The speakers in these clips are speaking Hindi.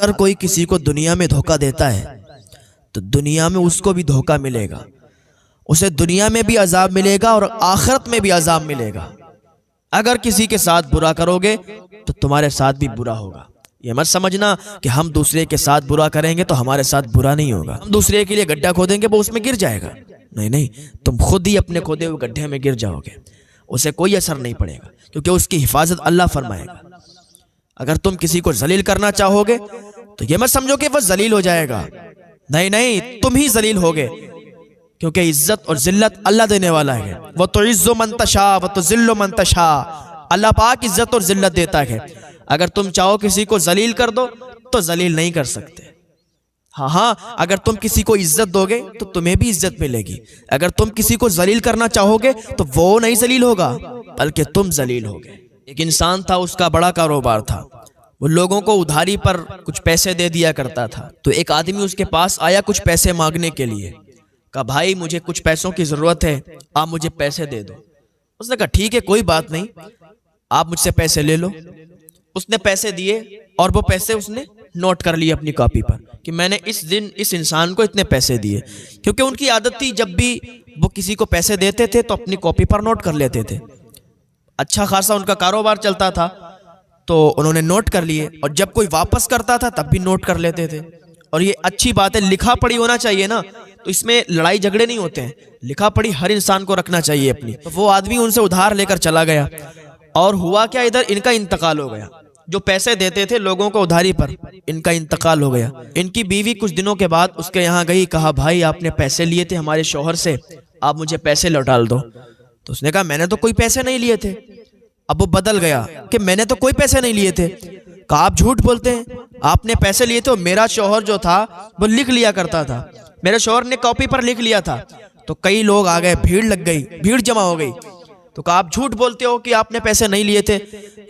अगर कोई किसी को दुनिया में धोखा देता है तो दुनिया में उसको भी धोखा मिलेगा, उसे दुनिया में भी अजाब मिलेगा और आखिरत में भी अजाब मिलेगा। अगर किसी के साथ बुरा करोगे तो तुम्हारे साथ भी बुरा होगा। ये मत समझना कि हम दूसरे के साथ बुरा करेंगे तो हमारे साथ बुरा नहीं होगा, हम दूसरे के लिए गड्ढा खोदेंगे वो उसमें गिर जाएगा। नहीं नहीं, तुम खुद ही अपने खोदे हुए गड्ढे में गिर जाओगे, उसे कोई असर नहीं पड़ेगा, क्योंकि उसकी हिफाजत अल्लाह फरमाएगा। अगर तुम किसी को जलील करना चाहोगे तो ये मत समझो कि वह जलील हो जाएगा, नहीं नहीं, तुम ही जलील होगे, क्योंकि इज्जत और जिल्लत अल्लाह देने वाला है। वो तो इज्जो मन तशा व तो जिल्लो मन तशा, अल्लाह पाक इज्जत और जिल्लत देता है। अगर तुम चाहो किसी को जलील कर दो तो जलील नहीं कर सकते। हाँ, अगर तुम किसी को इज्जत दोगे तो तुम्हें भी इज्जत मिलेगी। अगर तुम किसी को जलील करना चाहोगे तो वो नहीं जलील होगा बल्कि तुम जलील होगे। एक इंसान था, उसका बड़ा कारोबार था, वो लोगों को उधारी पर कुछ पैसे दे दिया करता था। तो एक आदमी उसके पास आया कुछ पैसे मांगने के लिए, कहा भाई मुझे कुछ पैसों की जरूरत है, आप मुझे पैसे दे दो। उसने कहा ठीक है, कोई बात नहीं, आप मुझसे पैसे ले लो। उसने पैसे दिए और वो पैसे उसने नोट कर लिए अपनी कॉपी पर कि मैंने इस दिन इस इंसान को इतने पैसे दिए, क्योंकि उनकी आदत थी जब भी वो किसी को पैसे देते थे तो अपनी कॉपी पर नोट कर लेते थे। अच्छा खासा उनका कारोबार चलता था तो उन्होंने नोट कर लिए, और जब कोई वापस करता था तब भी नोट कर लेते थे। और ये अच्छी बात है, लिखा पढ़ी होना चाहिए ना, तो इसमें लड़ाई झगड़े नहीं होते हैं, लिखा पढ़ी हर इंसान को रखना चाहिए अपनी। तो वो आदमी उनसे उधार लेकर चला गया, और हुआ क्या, इधर इनका इंतकाल हो गया। जो पैसे देते थे लोगों को उधारी पर, इनका इंतकाल हो गया। इनकी बीवी कुछ दिनों के बाद उसके यहाँ गई, कहा भाई आपने पैसे लिए थे हमारे शौहर से, आप मुझे पैसे लौटा दो। तो उसने कहा मैंने तो कोई पैसे नहीं लिए थे। अब वो बदल गया कि मैंने तो कोई पैसे नहीं लिए थे। कहा आप झूठ बोलते हैं, आपने पैसे लिए थे, मेरा शौहर जो था वो लिख लिया करता था, मेरे शौहर ने कॉपी पर लिख लिया था। तो कई लोग आ गए, भीड़ लग गई, भीड़ जमा हो गई। तो कहा आप झूठ बोलते हो कि आपने पैसे नहीं लिए थे।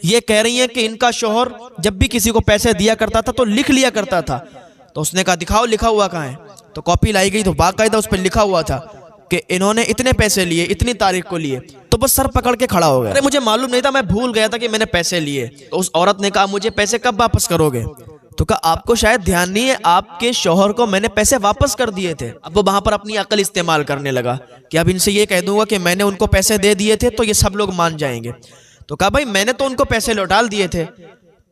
ये कह रही है कि इनका शौहर जब भी किसी को पैसे दिया करता था तो लिख लिया करता था। तो उसने कहा दिखाओ लिखा हुआ कहाँ है। तो कॉपी लाई गई तो बाकायदा उस पर लिखा हुआ था कि इन्होंने इतने पैसे लिए, इतनी तारीख को लिए। तो बस सर पकड़ के खड़ा हो गया, अरे मुझे मालूम नहीं था, मैं भूल गया था कि मैंने पैसे लिए। तो उस औरत ने कहा मुझे पैसे कब वापस करोगे। तो कहा आपको शायद ध्यान नहीं है, आपके शौहर को मैंने पैसे वापस कर दिए थे। अब वो वहां पर अपनी अकल इस्तेमाल करने लगा कि अब इनसे ये कह दूंगा कि मैंने उनको पैसे दे दिए थे तो ये सब लोग मान जाएंगे। तो कहा भाई मैंने तो उनको पैसे लौटा दिए थे।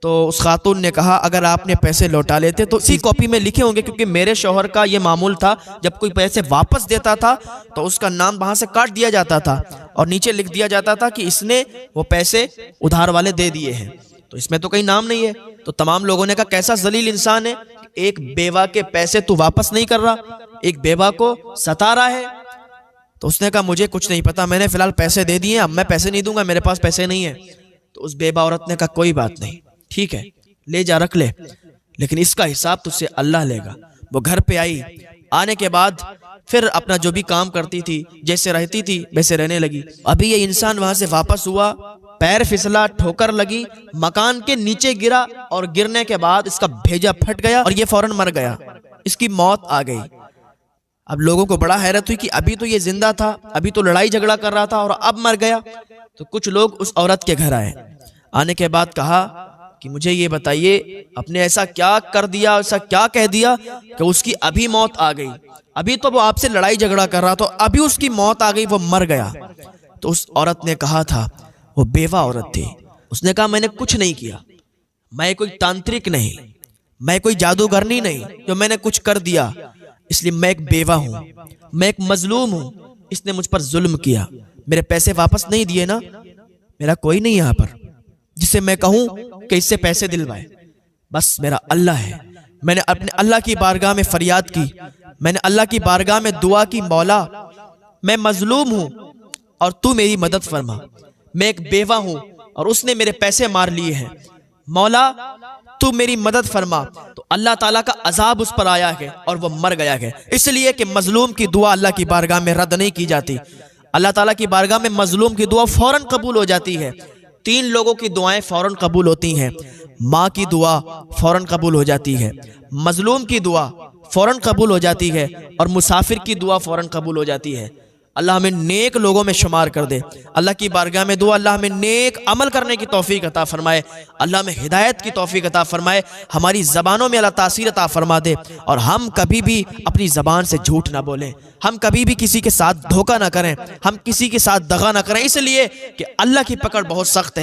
तो उस खातून ने कहा अगर आपने पैसे लौटा लेते तो इसी कॉपी में लिखे होंगे, क्योंकि मेरे शौहर का ये मामूल था, जब कोई पैसे वापस देता था तो उसका नाम वहां से काट दिया जाता था और नीचे लिख दिया जाता था कि इसने वो पैसे उधार वाले दे दिए हैं। तो इसमें तो कहीं नाम नहीं है। तो तमाम लोगों ने कहा कैसा जलील इंसान है, एक बेवा के पैसे तू वापस नहीं कर रहा, एक बेवा को सता रहा है। तो उसने कहा मुझे कुछ नहीं पता, मैंने फिलहाल पैसे दे दिए, अब मैं पैसे नहीं दूंगा, मेरे पास पैसे नहीं है। तो उस बेवा औरत ने कहा कोई बात नहीं, ठीक है ले जा रख ले, लेकिन इसका हिसाब तुझसे अल्लाह लेगा। वो घर पे आई, आने के बाद फिर अपना जो भी काम करती थी, जैसे रहती थी वैसे रहने लगी। अभी ये इंसान वहां से वापस हुआ, पैर फिसला, ठोकर लगी, मकान के नीचे गिरा और गिरने के बाद इसका भेजा फट गया और ये फौरन मर गया, इसकी मौत आ गई। अब लोगों को बड़ा हैरत हुई कि अभी तो ये जिंदा था, अभी तो लड़ाई झगड़ा कर रहा था और अब मर गया। तो कुछ लोग उस औरत के घर आए, आने के बाद कहा कि मुझे ये बताइए आपने ऐसा क्या कर दिया, ऐसा क्या कह दिया कि उसकी अभी मौत आ गई। अभी तो वो आपसे लड़ाई झगड़ा कर रहा था, अभी उसकी मौत आ गई, वो मर गया। तो उस औरत ने कहा था, वो बेवा औरत थी, उसने कहा मैंने कुछ नहीं किया, मैं कोई तांत्रिक नहीं, मैं कोई जादूगरनी नहीं जो मैंने कुछ कर दिया, इसलिए मैं एक बेवा हूं, मैं एक मजलूम हूं, इसने मुझ पर जुल्म किया, मेरे पैसे वापस नहीं दिए ना, मेरा कोई नहीं यहाँ पर जिसे मैं कहूं कि इससे पैसे दिलवाए, बस मेरा अल्लाह है। मैंने अपने अल्लाह की बारगाह में फरियाद की, मैंने अल्लाह की बारगाह में दुआ की, मौला मैं मजलूम हूं और तू मेरी मदद फरमा, मैं एक बेवा हूं और उसने मेरे पैसे मार लिए हैं, मौला तू मेरी मदद फरमा। तो अल्लाह ताला का अजाब उस पर आया है और वो मर गया है, इसलिए कि मजलूम की दुआ अल्लाह की बारगाह में रद्द नहीं की जाती। अल्लाह ताला की बारगाह में मजलूम की दुआ फौरन कबूल हो जाती है। 3 लोगों की दुआएं फौरन कबूल होती हैं, माँ की दुआ फौरन कबूल हो जाती है, मजलूम की दुआ फौरन कबूल हो जाती है और मुसाफिर की दुआ फौरन कबूल हो जाती है। अल्लाह हमें नेक लोगों में शुमार कर दे। अल्लाह की बारगाह में दुआ, अल्लाह हमें नेक अमल करने की तौफीक अता फरमाए, अल्लाह हमें हिदायत की तौफीक अता फरमाए, हमारी ज़बानों में अल्लाह तासीर अता फरमा दे और हम कभी भी अपनी ज़बान से झूठ ना बोलें, हम कभी भी किसी के साथ धोखा ना करें, हम किसी के साथ दगा ना करें, इसलिए कि अल्लाह की पकड़ बहुत सख्त है।